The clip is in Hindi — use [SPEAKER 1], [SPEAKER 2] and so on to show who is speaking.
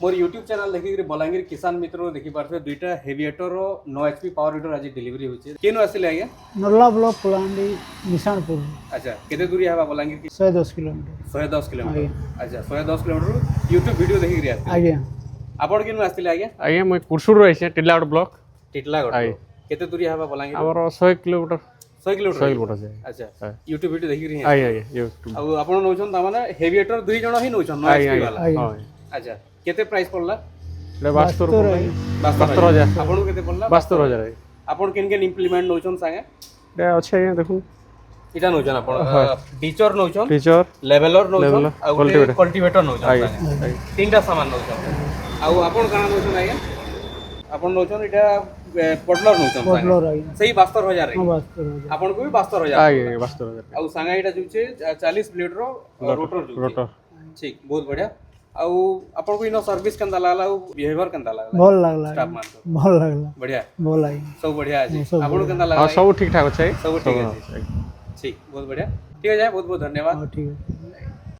[SPEAKER 1] मोर यूट्यूब चैनल देखि बलांगीर किसान मित्र देखि पारथे दुईटा हेविएटर 9 एचपी पावर हिटर आज डिलीवरी होचे केनो आसिले आज्ञा
[SPEAKER 2] नर्ला ब्लॉक पलांडी निशानपुर
[SPEAKER 1] अच्छा केते दूरी हवा बलांगीर की
[SPEAKER 2] 110 किलोमीटर
[SPEAKER 1] 110 किलोमीटर अच्छा 110 किलोमीटर यूट्यूब वीडियो देखि रि आसिले
[SPEAKER 2] आज्ञा
[SPEAKER 1] आपण केनो आसिले आज्ञा
[SPEAKER 3] आज्ञा मैं कुरसुर रही टिलागढ़ ब्लॉक
[SPEAKER 1] टिटलागढ़
[SPEAKER 3] आइ।
[SPEAKER 1] केते दूरी हवा बलांगीर
[SPEAKER 3] आमर 100 किलोमीटर
[SPEAKER 1] 100 किलोमीटर
[SPEAKER 3] 100 किलोमीटर जाए
[SPEAKER 1] अच्छा यूट्यूब वीडियो देखि रि
[SPEAKER 3] आइ आइ यूट्यूब
[SPEAKER 1] अब आपण नौछन ता माने हेविएटर दुई जण ही नौछन 9
[SPEAKER 3] आइ
[SPEAKER 1] एचपी
[SPEAKER 3] आइ
[SPEAKER 1] वाला
[SPEAKER 2] आइ।
[SPEAKER 1] अच्छा केते प्राइस पड़ला
[SPEAKER 3] ले 72
[SPEAKER 1] 72,000 आपण केते पड़ला
[SPEAKER 3] 72,000
[SPEAKER 1] आपण केन केन इम्प्लीमेंट नौछन संगे
[SPEAKER 3] ले अच्छे आज्ञा देखू
[SPEAKER 1] इटा नौछन आपण टीचर नौछन
[SPEAKER 3] टीचर
[SPEAKER 1] लेवलर नौछन
[SPEAKER 3] Leveler,
[SPEAKER 1] आ
[SPEAKER 3] cultivator.
[SPEAKER 1] कल्टीवेटर नौछन
[SPEAKER 3] आइ
[SPEAKER 1] संगे।
[SPEAKER 3] आइ
[SPEAKER 1] तीनटा सामान नौछन आउ आपण काना नौछन आज्ञा आपण नौछन इटा पटलर नौछन
[SPEAKER 2] पटलर आज्ञा
[SPEAKER 1] सही 72,000 रे
[SPEAKER 2] हाँ बात करो
[SPEAKER 1] आपण को भी 72,000
[SPEAKER 3] आइ 72,000
[SPEAKER 1] आउ संगे इटा जुचे 40 ब्लेड रो रोटर जुचे
[SPEAKER 3] रोटर
[SPEAKER 1] ठीक बहुत बढ़िया आउ आपण को इनो सर्विस कंदा लागला आउ बिहेवियर कंदा लागला
[SPEAKER 2] भल लागला
[SPEAKER 1] स्टाफ मान को
[SPEAKER 2] भल लागला
[SPEAKER 1] बढ़िया
[SPEAKER 2] भल आई
[SPEAKER 1] सब बढ़िया अछि
[SPEAKER 2] सब
[SPEAKER 1] आपण कंदा
[SPEAKER 3] हां
[SPEAKER 1] लागला
[SPEAKER 3] सब ठीक ठाक अच्छे
[SPEAKER 1] सब ठीक अछि ठीक बहुत बढ़िया ठीक है बहुत बहुत धन्यवाद
[SPEAKER 2] हाँ ठीक है।